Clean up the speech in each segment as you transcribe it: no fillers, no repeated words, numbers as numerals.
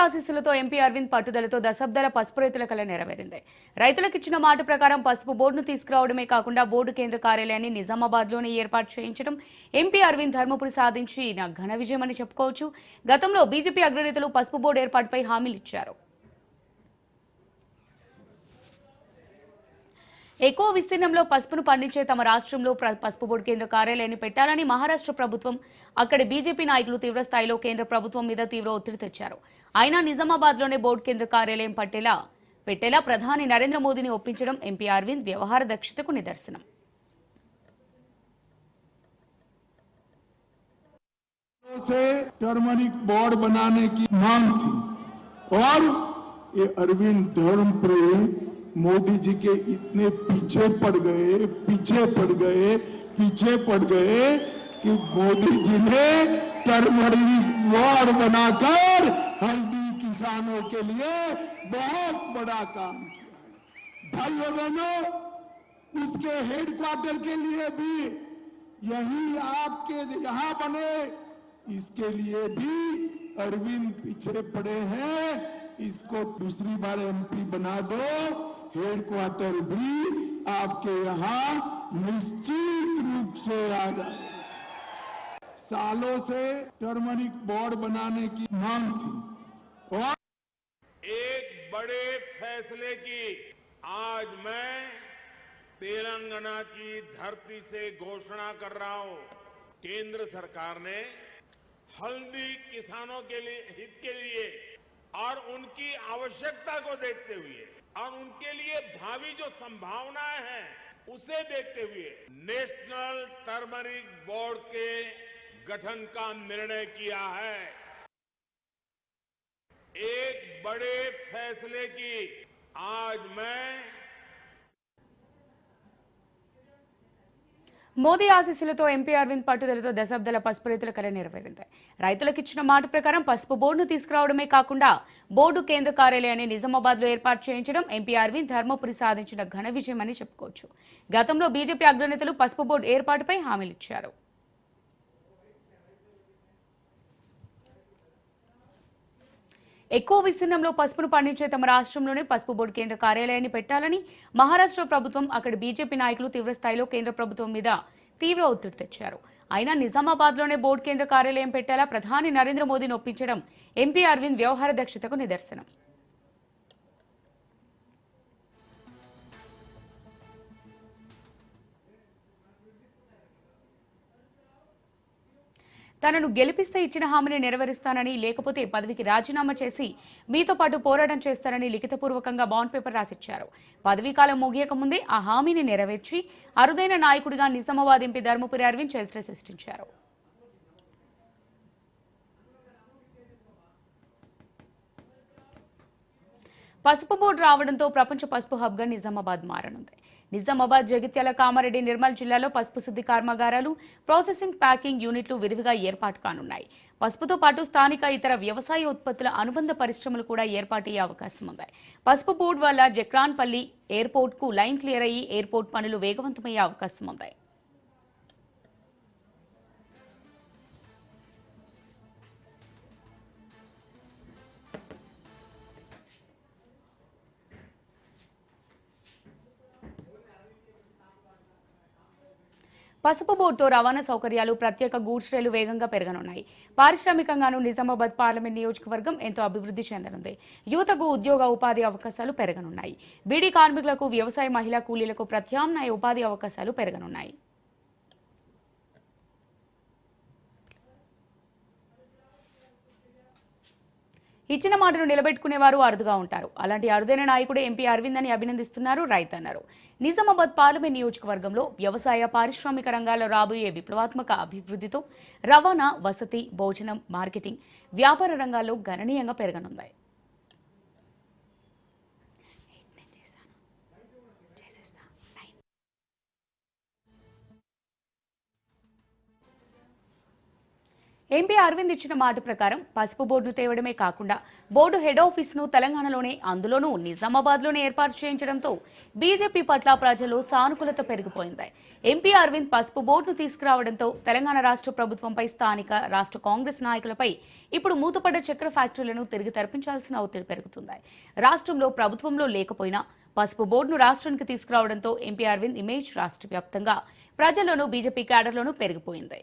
ఆశీస్సులతో ఎంపీ అరవింద్ పట్టుదలతో దశాబ్దాల పసుపు రైతుల కల నెరవేరింది. రైతులకు ఇచ్చిన మాట ప్రకారం పసుపు బోర్డును తీసుకురావడమే కాకుండా బోర్డు కేంద్ర కార్యాలయాన్ని నిజామాబాద్లోనే ఏర్పాటు చేయించడం ఎంపీ అరవింద్ ధర్మపురి సాధించిన ఘన విజయమని చెప్పుకోవచ్చు. గతంలో బీజేపీ అగ్రనేతలు పసుపు బోర్డు ఏర్పాటుపై హామీలు ఇచ్చారు. ఎక్కువ విస్తీర్ణంలో పసుపును పండించే తమ రాష్ట్రంలో పసుపు బోర్డు కేంద్ర కార్యాలయాన్ని పెట్టాలని మహారాష్ట్ర ప్రభుత్వం, అక్కడి బీజేపీ నాయకులు తీవ్రస్థాయిలో కేంద్ర ప్రభుత్వం మీద తీవ్ర ఒత్తిడి తెచ్చారు. అయినా నిజామాబాద్లోనే బోర్డు కేంద్ర కార్యాలయం పెట్టేలా ప్రధాని నరేంద్ర మోదీని ఒప్పించడం ఎంపీ అరవింద్ వ్యవహార దక్షతకు నిదర్శనం. टर्मरिक बोर्ड बनाने की मांग थी और ये अरविंद धर्मपुरी मोदी जी के इतने पीछे पड़ गए कि मोदी जी ने टर्मरिक बोर्ड बनाकर हल्दी किसानों के लिए बहुत बड़ा काम किया है। भाइयों बहनों, उसके हेडक्वार्टर के लिए भी यही आपके यहाँ बने, इसके लिए भी अरविंद पीछे पड़े हैं। इसको दूसरी बार एमपी बना दो, हेडक्वार्टर भी आपके यहाँ निश्चित रूप से आ जाए। सालों से टर्मरिक बोर्ड बनाने की मांग थी और एक बड़े फैसले की आज मैं तेलंगाना की धरती से घोषणा कर रहा हूं। केंद्र सरकार ने हल्दी किसानों के लिए हित के लिए और उनकी आवश्यकता को देखते हुए और उनके लिए भावी जो संभावनाएं हैं उसे देखते हुए नेशनल टर्मरिक बोर्ड के गठन का निर्णय किया है। एक बड़े फैसले की आज मैं మోదీ ఆశీస్సులతో ఎంపీ అరవింద్ పట్టుదలతో దశాబ్దాల పసుపు రైతుల కల నెరవేరింది. రైతులకు ఇచ్చిన మాట ప్రకారం పసుపు బోర్డును తీసుకురావడమే కాకుండా బోర్డు కేంద్ర కార్యాలయాన్ని నిజామాబాద్లో ఏర్పాటు చేయించడం ఎంపీ అరవింద్ ధర్మపురి సాధించిన ఘన విజయమని చెప్పుకోవచ్చు. గతంలో బీజేపీ అగ్రనేతలు పసుపు బోర్డు ఏర్పాటుపై హామీలు ఇచ్చారు. ఎక్కువ విస్తీర్ణంలో పసుపును పండించే తమ రాష్ట్రంలోనే పసుపు బోర్డు కేంద్ర కార్యాలయాన్ని పెట్టాలని మహారాష్ట్ర ప్రభుత్వం, అక్కడి బీజేపీ నాయకులు తీవ్రస్థాయిలో కేంద్ర ప్రభుత్వం మీద తీవ్ర ఒత్తిడి తెచ్చారు. అయినా నిజామాబాద్లోనే బోర్డు కేంద్ర కార్యాలయం పెట్టేలా ప్రధాని నరేంద్ర మోదీని ఒప్పించడం ఎంపీ అరవింద్ వ్యవహార దక్షతకు నిదర్శనం. తనను గెలిపిస్తే ఇచ్చిన హామీని నెరవేరుస్తానని, లేకపోతే పదవికి రాజీనామా చేసి మీతో పాటు పోరాటం చేస్తానని లిఖితపూర్వకంగా బాండ్ పేపర్ రాసిచ్చారు. పదవీకాలం ముగియక ముందే ఆ హామీని నెరవేర్చి అరుదైన నాయకుడిగా నిజామాబాద్ ఎంపీ ధర్మపురి అరవింద్ చరిత్ర సృష్టించారు. పసుపు బోర్డు రావడంతో ప్రపంచ పసుపు హబ్గా నిజామాబాద్ మారనుంది. నిజామాబాద్, జగిత్యాల, కామారెడ్డి, నిర్మల్ జిల్లాలో పసుపు శుద్ధి కర్మాగారాలు, ప్రాసెసింగ్, ప్యాకింగ్ యూనిట్లు విరివిగా ఏర్పాటు కానున్నాయి. పసుపుతో పాటు స్థానిక ఇతర వ్యవసాయ ఉత్పత్తుల అనుబంధ పరిశ్రమలు కూడా ఏర్పాటయ్యే అవకాశం ఉంది. పసుపు బోర్డు వల్ల జక్రాన్పల్లి ఎయిర్పోర్ట్కు లైన్ క్లియర్ అయ్యి ఎయిర్పోర్ట్ పనులు వేగవంతమయ్యే అవకాశం ఉంది. పసుపు బోర్డుతో రవాణా సౌకర్యాలు, ప్రత్యేక గూడ్స్ రైలు వేగంగా పెరగనున్నాయి. పారిశ్రామికంగానూ నిజామాబాద్ పార్లమెంట్ నియోజకవర్గం ఎంతో అభివృద్ధి చెందనుంది. యువతకు ఉద్యోగ ఉపాధి అవకాశాలు పెరగనున్నాయి. బీడీ కార్మికులకు, వ్యవసాయ మహిళా కూలీలకు ప్రత్యామ్నాయ ఉపాధి అవకాశాలు పెరగనున్నాయి. ఇచ్చిన మాటను నిలబెట్టుకునేవారు అరుదుగా ఉంటారు. అలాంటి అరుదైన నాయకుడే ఎంపీ అరవింద్ అని అభినందిస్తున్నారు రైతన్నారు. నిజామాబాద్ పార్లమెంట్ నియోజకవర్గంలో వ్యవసాయ, పారిశ్రామిక రంగాల్లో రాబోయే విప్లవాత్మక అభివృద్ధితో రవాణా, వసతి, భోజనం, మార్కెటింగ్, వ్యాపార రంగాల్లో గణనీయంగా పెరగనున్నాయి. ఎంపీ అరవింద్ ఇచ్చిన మాట ప్రకారం పసుపు బోర్డును తేవడమే కాకుండా బోర్డు హెడ్ ఆఫీసును తెలంగాణలోనే అందులోనూ నిజామాబాద్లోనే ఏర్పాటు చేయించడంతో బీజేపీ పట్ల ప్రజల్లో సానుకూలత పెరిగిపోయింది. ఎంపీ అరవింద్ పసుపు బోర్డును తీసుకురావడంతో తెలంగాణ రాష్ట్ర ప్రభుత్వంపై స్థానిక రాష్ట్ర కాంగ్రెస్ నాయకులపై ఇప్పుడు మూతపడ్డ చక్కెర ఫ్యాక్టరీలను తిరిగి తెరపించాల్సిన ఒత్తిడి పెరుగుతుంది. రాష్ట్రంలో ప్రభుత్వంలో లేకపోయినా పసుపు బోర్డును రాష్ట్రానికి తీసుకురావడంతో ఎంపీ అరవింద్ ఇమేజ్ రాష్ట్ర వ్యాప్తంగా ప్రజల్లోనూ బీజేపీ క్యాడర్లోనూ పెరిగిపోయింది.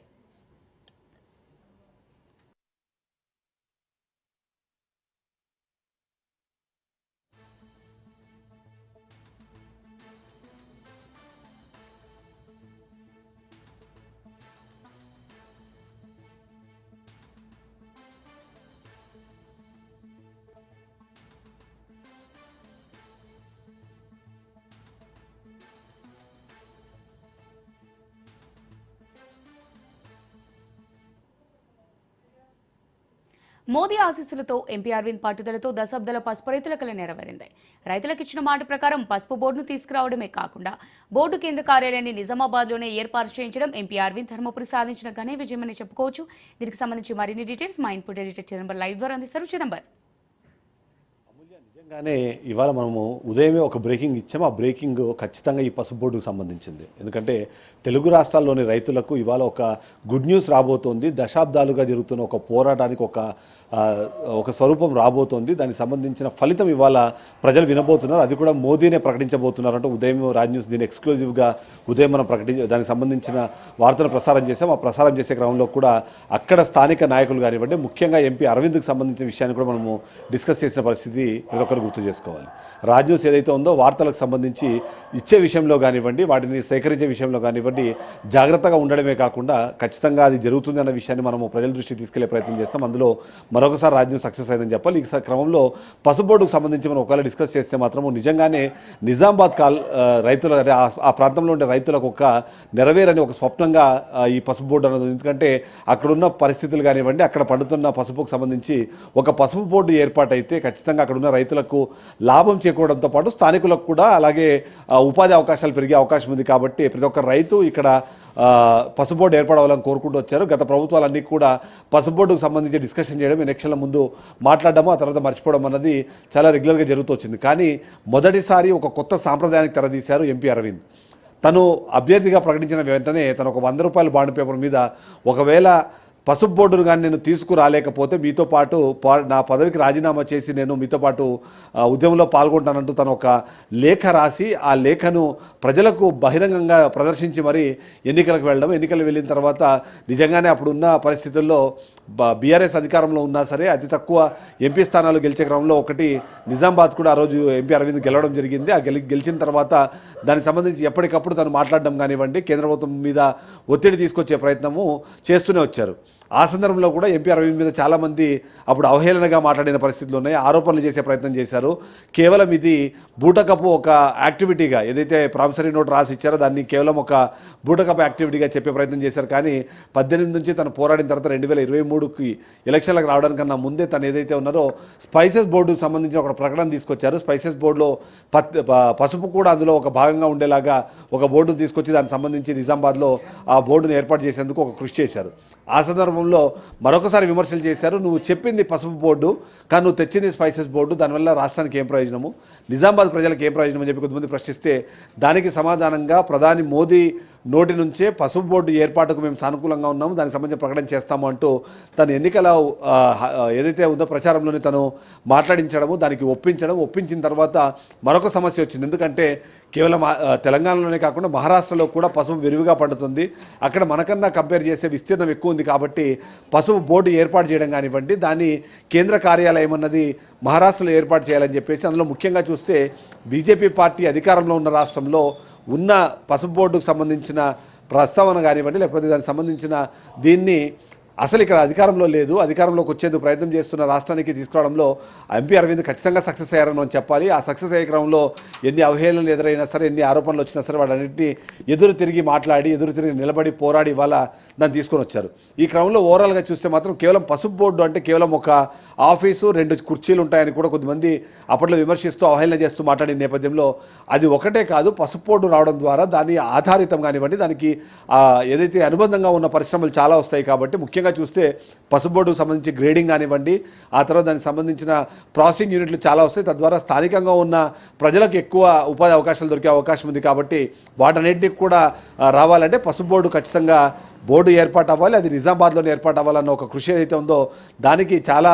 మోదీ ఆశీస్సులతో ఎంపీ అరవింద్ పట్టుదలతో దశాబ్దాల పసుపు రైతుల కల నెరవేరింది. రైతులకు ఇచ్చిన మాట ప్రకారం పసుపు బోర్డును తీసుకురావడమే కాకుండా బోర్డు కేంద్ర కార్యాలయాన్ని నిజామాబాద్లోనే ఏర్పాటు చేయించడం ఎంపీ అరవింద్ ధర్మపురి సాధించిన ఘన విజయమని చెప్పుకోవచ్చు. దీనికి సంబంధించి మరిన్ని డీటెయిల్స్ మా ఇన్పుట్ ఎడిటర్ చిదంబర్ లైవ్ ద్వారా అందిస్తారు. చిదంబర్, నిజంగానే ఇవాళ మనము ఉదయమే ఒక బ్రేకింగ్ ఇచ్చాము. ఆ బ్రేకింగ్ ఖచ్చితంగా ఈ పసుపు బోర్డుకు సంబంధించింది. ఎందుకంటే తెలుగు రాష్ట్రాల్లోని రైతులకు ఇవాళ ఒక గుడ్ న్యూస్ రాబోతోంది. దశాబ్దాలుగా జరుగుతున్న ఒక పోరాటానికి ఒక స్వరూపం రాబోతోంది. దానికి సంబంధించిన ఫలితం ఇవాళ ప్రజలు వినబోతున్నారు. అది కూడా మోదీనే ప్రకటించబోతున్నారు అంటే ఉదయం రాజ్ న్యూస్ దీన్ని ఎక్స్క్లూజివ్గా ఉదయం మనం దానికి సంబంధించిన వార్తను ప్రసారం చేసాం. ఆ ప్రసారం చేసే క్రమంలో కూడా అక్కడ స్థానిక నాయకులు కానివ్వండి, ముఖ్యంగా ఎంపీ అరవింద్కి సంబంధించిన విషయాన్ని కూడా మనము డిస్కస్ చేసిన పరిస్థితి ప్రతి ఒక్కరు గుర్తు చేసుకోవాలి. రాజ్ న్యూస్ ఏదైతే ఉందో వార్తలకు సంబంధించి ఇచ్చే విషయంలో కానివ్వండి, వాటిని సేకరించే విషయంలో కానివ్వండి జాగ్రత్తగా ఉండడమే కాకుండా ఖచ్చితంగా అది జరుగుతుంది అన్న విషయాన్ని మనము ప్రజల దృష్టికి తీసుకెళ్లే ప్రయత్నం చేస్తాం. అందులో మరొకసారి రాజ్ న్యూస్ సక్సెస్ అయిందని చెప్పాలి. ఈ క్రమంలో పసుపు బోర్డుకు సంబంధించి మనం ఒకవేళ డిస్కస్ చేస్తే మాత్రము నిజంగానే నిజామాబాద్ రైతుల ఆ ప్రాంతంలో ఉండే రైతులకు ఒక నెరవేరని ఒక స్వప్నంగా ఈ పసుపు బోర్డు అన్నది. ఎందుకంటే అక్కడున్న పరిస్థితులు కానివ్వండి, అక్కడ పండుతున్న పసుపుకు సంబంధించి ఒక పసుపు బోర్డు ఏర్పాటైతే ఖచ్చితంగా అక్కడున్న రైతులకు లాభం చేకూరడంతో పాటు స్థానికులకు కూడా అలాగే ఉపాధి అవకాశాలు పెరిగే అవకాశం ఉంది. కాబట్టి ప్రతి ఒక్క రైతు ఇక్కడ పసుపు బోర్డు ఏర్పడవాలని కోరుకుంటూ వచ్చారు. గత ప్రభుత్వాలన్నీ కూడా పసుపు బోర్డుకు సంబంధించి డిస్కషన్ చేయడం, ఎలక్షన్ల ముందు మాట్లాడడము, ఆ తర్వాత మర్చిపోవడం అన్నది చాలా రెగ్యులర్గా జరుగుతూ వచ్చింది. కానీ మొదటిసారి ఒక కొత్త సాంప్రదాయానికి తెరదీశారు ఎంపీ అరవింద్. తను అభ్యర్థిగా ప్రకటించిన వెంటనే తను ఒక 100 రూపాయల బాండ్ పేపర్ మీద ఒకవేళ పసుపు బోర్డును కానీ నేను తీసుకురాలేకపోతే మీతో పాటు నా పదవికి రాజీనామా చేసి నేను మీతో పాటు ఉద్యమంలో పాల్గొంటానంటూ తను ఒక లేఖ రాసి ఆ లేఖను ప్రజలకు బహిరంగంగా ప్రదర్శించి మరి ఎన్నికలకు వెళ్ళడం. ఎన్నికలు వెళ్ళిన తర్వాత నిజంగానే అప్పుడున్న పరిస్థితుల్లో బీఆర్ఎస్ అధికారంలో ఉన్నా సరే అతి తక్కువ ఎంపీ స్థానాలు గెలిచే క్రమంలో ఒకటి నిజామాబాద్ కూడా ఆ రోజు ఎంపీ అరవింద్ గెలవడం జరిగింది. ఆ గెలిచిన తర్వాత దానికి సంబంధించి ఎప్పటికప్పుడు తను మాట్లాడడం కానివ్వండి, కేంద్ర ప్రభుత్వం మీద ఒత్తిడి తీసుకొచ్చే ప్రయత్నము చేస్తూనే వచ్చారు. ఆ సందర్భంలో కూడా ఎంపీ అరవింద్ మీద చాలామంది అప్పుడు అవహేళనగా మాట్లాడిన పరిస్థితులు ఉన్నాయి, ఆరోపణలు చేసే ప్రయత్నం చేశారు. కేవలం ఇది బూటకపు ఒక యాక్టివిటీగా ఏదైతే ప్రామిసరీ నోట్ రాసి ఇచ్చారో దాన్ని కేవలం ఒక బూటకపు యాక్టివిటీగా చెప్పే ప్రయత్నం చేశారు. కానీ 18 నుంచి తను పోరాడిన తర్వాత 2023కి ఎలక్షన్లకు రావడానికన్నా ముందే తను ఏదైతే ఉన్నారో స్పైసెస్ బోర్డుకు సంబంధించిన ఒక ప్రకటన తీసుకొచ్చారు. స్పైసెస్ బోర్డులో పసుపు కూడా అందులో ఒక భాగంగా ఉండేలాగా ఒక బోర్డును తీసుకొచ్చి దానికి సంబంధించి నిజామాబాద్లో ఆ బోర్డును ఏర్పాటు చేసేందుకు ఒక కృషి చేశారు. ఆ సందర్భంలో మరొకసారి విమర్శలు చేశారు. నువ్వు చెప్పింది పసుపు బోర్డు కానీ నువ్వు తెచ్చింది స్పైసెస్ బోర్డు, దానివల్ల రాష్ట్రానికి ఏం ప్రయోజనము, నిజామాబాద్ ప్రజలకు ఏం ప్రయోజనం అని చెప్పి కొంతమంది ప్రశ్నిస్తే దానికి సమాధానంగా ప్రధాని మోదీ నోటి నుంచే పసుపు బోర్డు ఏర్పాటుకు మేము సానుకూలంగా ఉన్నాము, దానికి సంబంధించిన ప్రకటన చేస్తాము అంటూ తను ఎన్నికల ఏదైతే ఉందో ప్రచారంలోనే తను మాట్లాడించడము, దానికి ఒప్పించిన తర్వాత మరొక సమస్య వచ్చింది. ఎందుకంటే కేవలం తెలంగాణలోనే కాకుండా మహారాష్ట్రలో కూడా పసుపు విరివిగా పండుతుంది. అక్కడ మనకన్నా కంపేర్ చేస్తే విస్తీర్ణం ఎక్కువ ఉంది. కాబట్టి పసుపు బోర్డు ఏర్పాటు చేయడం కానివ్వండి, దాన్ని కేంద్ర కార్యాలయం అన్నది మహారాష్ట్రలో ఏర్పాటు చేయాలని చెప్పేసి అందులో ముఖ్యంగా చూస్తే బీజేపీ పార్టీ అధికారంలో ఉన్న రాష్ట్రంలో ఉన్న పసుపు బోర్డుకు సంబంధించిన ప్రస్తావన కానివ్వండి, లేకపోతే దానికి సంబంధించిన దీన్ని అసలు ఇక్కడ అధికారంలో లేదు, అధికారంలోకి వచ్చేందుకు ప్రయత్నం చేస్తున్న రాష్ట్రానికి తీసుకురావడంలో ఎంపీ అరవింద్ ఖచ్చితంగా సక్సెస్ అయ్యారని మనం చెప్పాలి. ఆ సక్సెస్ అయ్యే క్రమంలో ఎన్ని అవహేళనలు ఎదురైనా సరే, ఎన్ని ఆరోపణలు వచ్చినా సరే వాటన్నింటినీ ఎదురు తిరిగి నిలబడి పోరాడి ఇవాళ దాన్ని తీసుకొని వచ్చారు. ఈ క్రమంలో ఓవరాల్గా చూస్తే మాత్రం కేవలం పసుపు బోర్డు అంటే కేవలం ఒక ఆఫీసు 2 కుర్చీలు ఉంటాయని కూడా కొంతమంది అప్పట్లో విమర్శిస్తూ అవహేళన చేస్తూ మాట్లాడిన నేపథ్యంలో అది ఒకటే కాదు, పసుపు బోర్డు రావడం ద్వారా దాని ఆధారితం కానివ్వండి, దానికి ఏదైతే అనుబంధంగా ఉన్న పరిశ్రమలు చాలా వస్తాయి. కాబట్టి ముఖ్యంగా చూస్తే పసుపు బోర్డుకు సంబంధించి గ్రేడింగ్ కానివ్వండి, ఆ తర్వాత దానికి సంబంధించిన ప్రాసెసింగ్ యూనిట్లు చాలా వస్తాయి. తద్వారా స్థానికంగా ఉన్న ప్రజలకు ఎక్కువ ఉపాధి అవకాశాలు దొరికే అవకాశం ఉంది. కాబట్టి వాటన్నిటికి కూడా రావాలంటే పసుపు బోర్డు ఖచ్చితంగా బోర్డు ఏర్పాటు అవ్వాలి. అది నిజామాబాద్లోనే ఏర్పాటు అవ్వాలన్న ఒక కృషి ఏదైతే ఉందో దానికి చాలా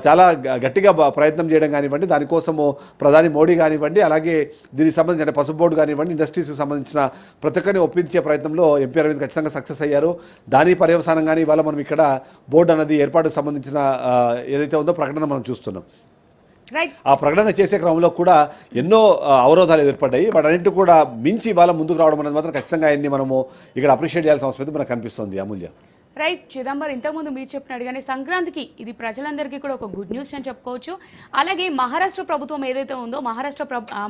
చాలా గట్టిగా ప్రయత్నం చేయడం కానివ్వండి, దానికోసము ప్రధాని మోడీ కానివ్వండి, అలాగే దీనికి సంబంధించిన పసుపు బోర్డు కానివ్వండి, ఇండస్ట్రీస్కి సంబంధించిన ప్రతి ఒక్కరిని ఒప్పించే ప్రయత్నంలో ఎంపీ అరవింద్ ఖచ్చితంగా సక్సెస్ అయ్యారు. దాని పర్యవసానంగానే ఇవాళ మనం ఇక్కడ బోర్డు అన్నది ఏర్పాటుకు సంబంధించిన ఏదైతే ఉందో ప్రకటన మనం చూస్తున్నాం. ఆ ప్రకటన చేసే క్రమంలో కూడా ఎన్నో అవరోధాలు ఏర్పడ్డాయి. వాటన్నింటి కూడా మించి ఇవాళ ముందుకు రావడం అనేది మాత్రం ఖచ్చితంగా ఆయన్ని మనము ఇక్కడ అప్రిషియేట్ చేయాల్సిన అవసరం మనకు కనిపిస్తుంది. అమూల్య. రైట్ చిదంబరం, ఇంతకుముందు మీరు చెప్పినట్టుగానే సంక్రాంతికి ఇది ప్రజలందరికీ కూడా ఒక గుడ్ న్యూస్ అని చెప్పుకోవచ్చు. అలాగే మహారాష్ట్ర ప్రభుత్వం ఏదైతే ఉందో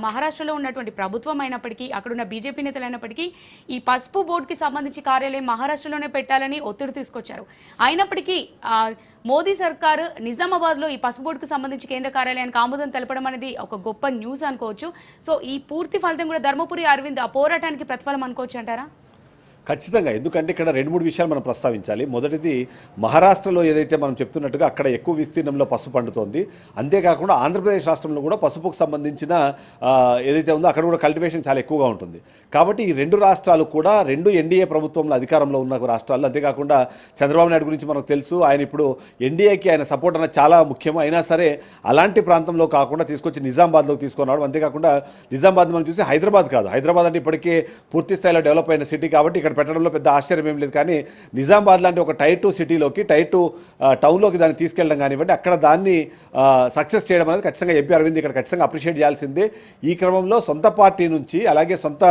మహారాష్ట్రలో ఉన్నటువంటి ప్రభుత్వం అయినప్పటికీ, అక్కడున్న బీజేపీ నేతలు అయినప్పటికీ ఈ పసుపు బోర్డుకి సంబంధించి కార్యాలయం మహారాష్ట్రలోనే పెట్టాలని ఒత్తిడి తీసుకొచ్చారు. అయినప్పటికీ మోదీ సర్కారు నిజామాబాద్లో ఈ పసుపు బోర్డుకు సంబంధించి కేంద్ర కార్యాలయానికి ఆమోదం తెలపడం అనేది ఒక గొప్ప న్యూస్ అనుకోవచ్చు. సో ఈ పూర్తి ఫలితం కూడా ధర్మపురి అరవింద్ ఆ పోరాటానికి ప్రతిఫలం అనుకోవచ్చు అంటారా? ఖచ్చితంగా. ఎందుకంటే ఇక్కడ 2-3 విషయాలు మనం ప్రస్తావించాలి. మొదటిది, మహారాష్ట్రలో ఏదైతే మనం చెప్తున్నట్టుగా అక్కడ ఎక్కువ విస్తీర్ణంలో పసుపు పండుతోంది. అంతేకాకుండా ఆంధ్రప్రదేశ్ రాష్ట్రంలో కూడా పసుపుకు సంబంధించిన ఏదైతే ఉందో అక్కడ కూడా కల్టివేషన్ చాలా ఎక్కువగా ఉంటుంది. కాబట్టి ఈ 2 రాష్ట్రాలు కూడా 2 ఎన్డీఏ ప్రభుత్వంలో అధికారంలో ఉన్న రాష్ట్రాలు. అంతేకాకుండా చంద్రబాబు నాయుడు గురించి మనకు తెలుసు. ఆయన ఇప్పుడు ఎన్డీఏకి ఆయన సపోర్ట్ అనేది చాలా ముఖ్యం. అయినా సరే అలాంటి ప్రాంతంలో కాకుండా తీసుకొచ్చి నిజామాబాద్లోకి తీసుకున్నాడు. అంతేకాకుండా నిజామాబాద్ మనం చూసి హైదరాబాద్ కాదు. హైదరాబాద్ అంటే ఇప్పటికే పూర్తి స్థాయిలో డెవలప్ అయిన సిటీ కాబట్టి ఇక్కడ పెట్టడంలో పెద్ద ఆశ్చర్యం ఏం లేదు. కానీ నిజామాబాద్ లాంటి ఒక టైర్ 2 సిటీలోకి, టైర్ 2 టౌన్లోకి దాన్ని తీసుకెళ్ళడం కానివ్వండి, అక్కడ దాన్ని సక్సెస్ చేయడం అనేది ఖచ్చితంగా ఎంపీ అరవింద్ ఇక్కడ ఖచ్చితంగా అప్రిషియేట్ చేయాల్సిందే. ఈ క్రమంలో సొంత పార్టీ నుంచి అలాగే సొంత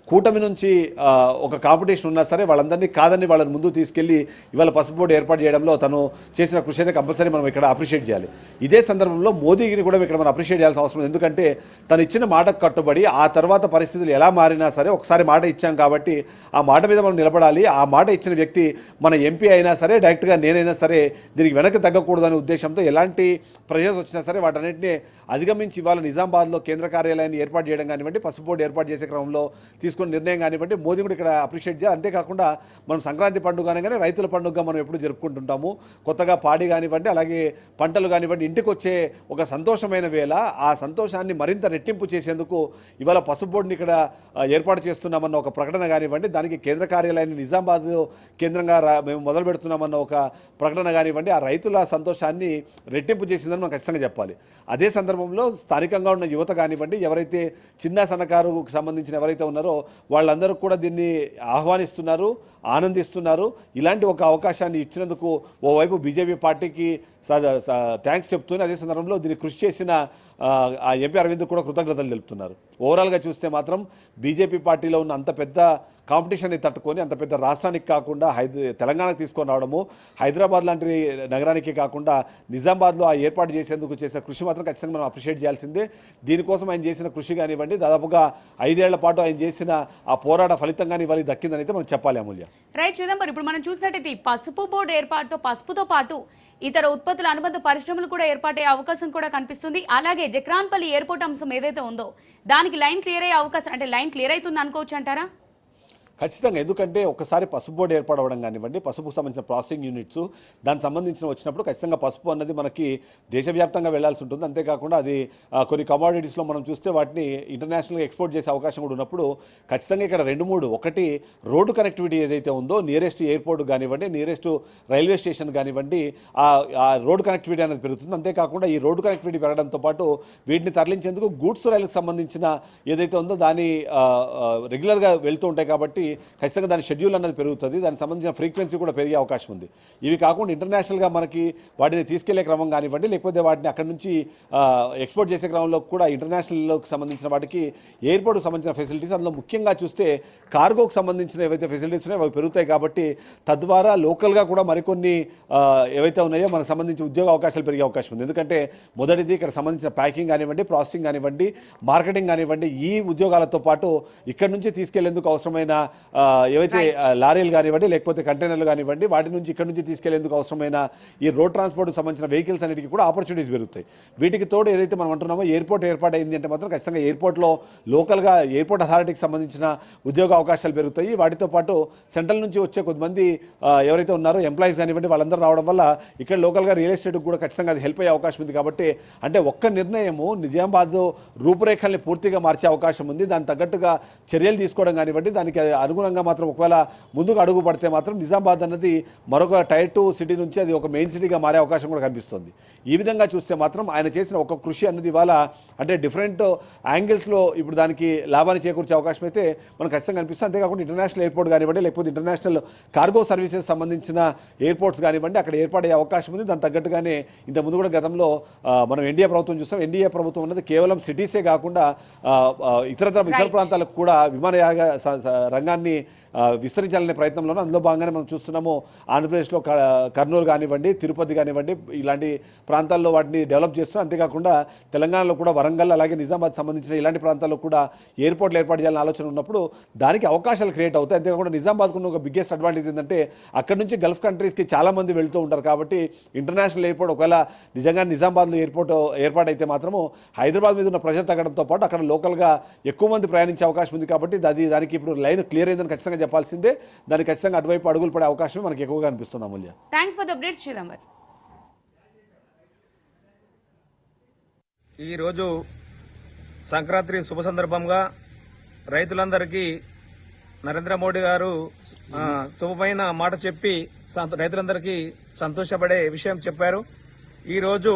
కూటమి నుంచి ఒక కాంపిటీషన్ ఉన్నా సరే వాళ్ళందరినీ కాదని వాళ్ళని ముందు తీసుకెళ్లి ఇవాళ పసుపు బోర్డు ఏర్పాటు చేయడంలో తను చేసిన కృషి అయితే కంపల్సరీ మనం ఇక్కడ అప్రిషియేట్ చేయాలి. ఇదే సందర్భంలో మోదీని కూడా ఇక్కడ మనం అప్రిషియేట్ చేయాల్సిన అవసరం ఉంది. ఎందుకంటే తను ఇచ్చిన మాటకు కట్టుబడి ఆ తర్వాత పరిస్థితులు ఎలా మారినా సరే ఒకసారి మాట ఇచ్చాం కాబట్టి ఆ మాట మీద మనం నిలబడాలి. ఆ మాట ఇచ్చిన వ్యక్తి మన ఎంపీ అయినా సరే, డైరెక్ట్గా నేనైనా సరే దీనికి వెనక్కి తగ్గకూడదనే ఉద్దేశంతో ఎలాంటి ప్రెషర్స్ వచ్చినా సరే వాటన్నింటినీ అధిగమించి ఇవాళ నిజామాబాద్లో కేంద్ర కార్యాలయాన్ని ఏర్పాటు చేయడం కానివ్వండి, పసుపు బోర్డు ఏర్పాటు చేసే క్రమంలో తీసుకున్న నిర్ణయం కానివ్వండి, మోదీ కూడా ఇక్కడ అప్రిషియేట్ చేయాలి. అంతేకాకుండా మనం సంక్రాంతి పండుగ అనగానే రైతుల పండుగగా మనం ఎప్పుడు జరుపుకుంటుంటాము. కొత్తగా పాడి కానివ్వండి, అలాగే పంటలు కానివ్వండి, ఇంటికి వచ్చే ఒక సంతోషమైన వేళ ఆ సంతోషాన్ని మరింత రెట్టింపు చేసేందుకు ఇవాళ పసుపు బోర్డుని ఇక్కడ ఏర్పాటు చేస్తున్నామన్న ఒక ప్రకటన కానివ్వండి, దానికి కేంద్ర కార్యాలయాన్ని నిజామాబాద్ కేంద్రంగా మేము మొదలు పెడుతున్నామన్న ఒక ప్రకటన కానివ్వండి, ఆ రైతుల సంతోషాన్ని రెట్టింపు చేసిందని మనం ఖచ్చితంగా చెప్పాలి. అదే సందర్భంలో స్థానికంగా ఉన్న యువత కానివ్వండి, ఎవరైతే చిన్న సన్నకారుకు సంబంధించిన ఎవరైతే ఉన్నారో వాళ్ళందరూ కూడా దీన్ని ఆహ్వానిస్తున్నారు, ఆనందిస్తున్నారు. ఇలాంటి ఒక అవకాశాన్ని ఇచ్చినందుకు ఓవైపు బీజేపీ పార్టీకి థ్యాంక్స్ చెప్తూనే అదే సందర్భంలో దీన్ని కృషి చేసిన ఆ ఎంపీ అరవింద్ కూడా కృతజ్ఞతలు తెలుపుతున్నారు. ఓవరాల్గా చూస్తే మాత్రం బీజేపీ పార్టీలో ఉన్న అంత పెద్ద కాంపిటీషన్ని తట్టుకొని అంత పెద్ద రాష్ట్రానికి కాకుండా తెలంగాణకు తీసుకొని రావడము, హైదరాబాద్ లాంటి నగరానికి కాకుండా నిజామాబాద్లో ఆ ఏర్పాటు చేసేందుకు చేసే కృషి మాత్రం ఖచ్చితంగా మనం అప్రిషియేట్ చేయాల్సిందే. దీనికోసం ఆయన చేసిన కృషి కానివ్వండి, దాదాపుగా 5 ఏళ్ల పాటు ఆయన చేసిన ఆ పోరాట ఫలితంగానే ఇవాళ దక్కిందని అయితే మనం చెప్పాలి. అమూల్య. రైట్ చిదంబరం, ఇప్పుడు మనం చూసినట్టయితే పసుపు బోర్డు ఏర్పాటుతో పసుపుతో పాటు ఇతర ఉత్పత్తుల అనుబంధ పరిశ్రమలు కూడా ఏర్పాటయ్యే అవకాశం కూడా కనిపిస్తుంది. అలాగే జక్రాన్పల్లి ఎయిర్పోర్ట్ అంశం ఏదైతే ఉందో దానికి లైన్ క్లియర్ అయ్యే అవకాశం, అంటే లైన్ క్లియర్ అవుతుంది అనుకోవచ్చు అంటారా? ఖచ్చితంగా. ఎందుకంటే ఒకసారి పసుపు బోర్డు ఏర్పడవడం కానివ్వండి, పసుపుకు సంబంధించిన ప్రాసెసింగ్ యూనిట్స్ దానికి సంబంధించిన వచ్చినప్పుడు ఖచ్చితంగా పసుపు అన్నది మనకి దేశవ్యాప్తంగా వెళ్లాల్సి ఉంటుంది. అంతేకాకుండా అది కొన్ని కమోడిటీస్లో మనం చూస్తే వాటిని ఇంటర్నేషనల్గా ఎక్స్పోర్ట్ చేసే అవకాశం కూడా ఉన్నప్పుడు ఖచ్చితంగా ఇక్కడ 2-3 ఒకటి రోడ్డు కనెక్టివిటీ ఏదైతే ఉందో నియరెస్ట్ ఎయిర్పోర్ట్ కానివ్వండి, నియరెస్ట్ రైల్వే స్టేషన్ కానివ్వండి, ఆ రోడ్డు కనెక్టివిటీ అనేది పెరుగుతుంది. అంతేకాకుండా ఈ రోడ్డు కనెక్టివిటీ పెరగడంతో పాటు వీటిని తరలించేందుకు గూడ్స్ రైలుకు సంబంధించిన ఏదైతే ఉందో దాని రెగ్యులర్గా వెళ్తూ ఉంటాయి కాబట్టి ఖచ్చితంగా దాని షెడ్యూల్ అన్నది పెరుగుతుంది. దానికి సంబంధించిన ఫ్రీక్వెన్సీ కూడా పెరిగే అవకాశం ఉంది. ఇవి కాకుండా ఇంటర్నేషనల్గా మనకి వాటిని తీసుకెళ్లే క్రమం కానివ్వండి, లేకపోతే వాటిని అక్కడి నుంచి ఎక్స్పోర్ట్ చేసే క్రమంలో కూడా ఇంటర్నేషనల్కి సంబంధించిన వాటికి ఎయిర్పోర్ట్కి సంబంధించిన ఫెసిలిటీస్, అందులో ముఖ్యంగా చూస్తే కార్గోకి సంబంధించిన ఏవైతే ఫెసిలిటీస్ ఉన్నాయో అవి పెరుగుతాయి. కాబట్టి తద్వారా లోకల్గా కూడా మరికొన్ని ఏవైతే ఉన్నాయో మనకు సంబంధించి ఉద్యోగ అవకాశాలు పెరిగే అవకాశం ఉంది. ఎందుకంటే మొదటిది ఇక్కడ సంబంధించిన ప్యాకింగ్ కానివ్వండి, ప్రాసెసింగ్ కానివ్వండి, మార్కెటింగ్ కానివ్వండి, ఈ ఉద్యోగాలతో పాటు ఇక్కడ నుంచి తీసుకెళ్లేందుకు అవసరమైన ఏవైతే లారీలు కానివ్వండి లేకపోతే కంటైనర్లు కానివ్వండి వాటి నుంచి ఇక్కడ నుంచి తీసుకెళ్లేందుకు అవసరమైన ఈ రోడ్ ట్రాన్స్పోర్ట్ సంబంధించిన వెహికల్స్ అన్నిటికీ కూడా ఆపర్చునిటీస్ పెరుగుతాయి. వీటికి తోడు ఏదైతే మనం అంటున్నామో ఎయిర్పోర్ట్ ఏర్పాటైంది అంటే మాత్రం ఖచ్చితంగా ఎయిర్పోర్ట్లో లోకల్గా ఎయిర్పోర్ట్ అథారిటీకి సంబంధించిన ఉద్యోగ అవకాశాలు పెరుగుతాయి. వాటితో పాటు సెంట్రల్ నుంచి వచ్చే కొద్దిమంది ఎవరైతే ఉన్నారో ఎంప్లాయీస్ కానివ్వండి వాళ్ళందరూ రావడం వల్ల ఇక్కడ లోకల్గా రియల్ ఎస్టేట్కి కూడా ఖచ్చితంగా అది హెల్ప్ అయ్యే అవకాశం ఉంది. కాబట్టి అంటే ఒక్క నిర్ణయము నిజామాబాద్ రూపురేఖల్ని పూర్తిగా మార్చే అవకాశం ఉంది. దానికి తగ్గట్టుగా చర్యలు తీసుకోవడం కానివ్వండి దానికి అనుగుణంగా మాత్రం ఒకవేళ ముందుకు అడుగు పడితే మాత్రం నిజామాబాద్ అన్నది మరొక టైర్ 2 సిటీ నుంచి అది ఒక మెయిన్ సిటీగా మారే అవకాశం కూడా కనిపిస్తుంది. ఈ విధంగా చూస్తే మాత్రం ఆయన చేసిన ఒక కృషి అన్నది ఇవాళ అంటే డిఫరెంట్ యాంగిల్స్లో ఇప్పుడు దానికి లాభాన్ని చేకూర్చే అవకాశం అయితే మనకు ఖచ్చితంగా కనిపిస్తుంది. అంతేకాకుండా ఇంటర్నేషనల్ ఎయిర్పోర్ట్ కానివ్వండి లేకపోతే ఇంటర్నేషనల్ కార్గో సర్వీసెస్ సంబంధించిన ఎయిర్పోర్ట్స్ కానివ్వండి అక్కడ ఏర్పడే అవకాశం ఉంది. దాని తగ్గట్టుగానే ఇంతకుముందు కూడా గతంలో మనం ఎన్డీఏ ప్రభుత్వం చూస్తాం. ఎన్డీఏ ప్రభుత్వం అన్నది కేవలం సిటీసే కాకుండా ఇతర ప్రాంతాలకు కూడా విమానయాన రంగాన్ని విస్తరించాలనే ప్రయత్నంలోనూ అందులో భాగంగానే మనం చూస్తున్నాము. ఆంధ్రప్రదేశ్లో కర్నూలు కానివ్వండి తిరుపతి కానివ్వండి ఇలాంటి ప్రాంతాల్లో వాటిని డెవలప్ చేస్తున్నాం. అంతేకాకుండా తెలంగాణలో కూడా వరంగల్ అలాగే నిజామాబాద్ సంబంధించిన ఇలాంటి ప్రాంతాల్లో కూడా ఎయిర్పోర్ట్లు ఏర్పాటు చేయాలని ఆలోచన ఉన్నప్పుడు దానికి అవకాశాలు క్రియేట్ అవుతాయి. అంతేకాకుండా నిజామాబాద్కు ఉన్న ఒక బిగ్గెస్ట్ అడ్వాంటేజ్ ఏంటంటే అక్కడ నుంచి గల్ఫ్ కంట్రీస్కి చాలామంది వెళ్తూ ఉంటారు. కాబట్టి ఇంటర్నేషనల్ ఎయిర్పోర్ట్ ఒకవేళ నిజంగా నిజామాబాద్లో ఎయిర్పోర్ట్ ఏర్పాటైతే మాత్రము హైదరాబాద్ మీద ఉన్న ప్రెషర్ తగ్గడంతో పాటు అక్కడ లోకల్గా ఎక్కువ మంది ప్రయాణించే అవకాశం ఉంది. కాబట్టి దానికి ఇప్పుడు లైన్ క్లియర్ అయిందని ఖచ్చితంగా చెప్పాల్సిందే. దానికి ఖచ్చితంగా అటువైపు అడుగులు పడే అవకాశం మనకి ఎక్కువగా అనిపిస్తుంది. అమూల్య, థాంక్స్ ఫర్ ది అప్డేట్స్ శ్రీరామర్. ఈరోజు సంక్రాంతి శుభ సందర్భంగా రైతులందరికీ నరేంద్ర మోడీ గారు శుభమైన మాట చెప్పి రైతులందరికీ సంతోషపడే విషయం చెప్పారు. ఈరోజు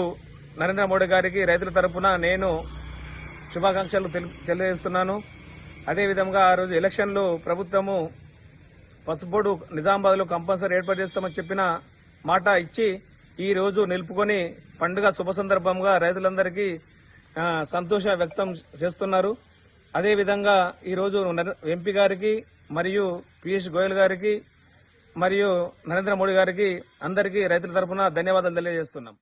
నరేంద్ర మోడీ గారికి రైతుల తరపున నేను శుభాకాంక్షలు తెలియజేస్తున్నాను. అదేవిధంగా ఆ రోజు ఎలక్షన్లో ప్రభుత్వము పసుబోర్డు నిజామాబాద్లో కంపల్సరీ ఏర్పాటు చేస్తామని చెప్పిన మాట ఇచ్చి ఈ రోజు నిలుపుకొని పండుగ శుభ సందర్భంగా రైతులందరికీ సంతోష వ్యక్తం చేస్తున్నారు. అదేవిధంగా ఈరోజు ఎంపీ గారికి మరియు పీయూష్ గోయల్ గారికి మరియు నరేంద్ర మోడీ గారికి అందరికీ రైతుల తరఫున ధన్యవాదాలు తెలియజేస్తున్నాం.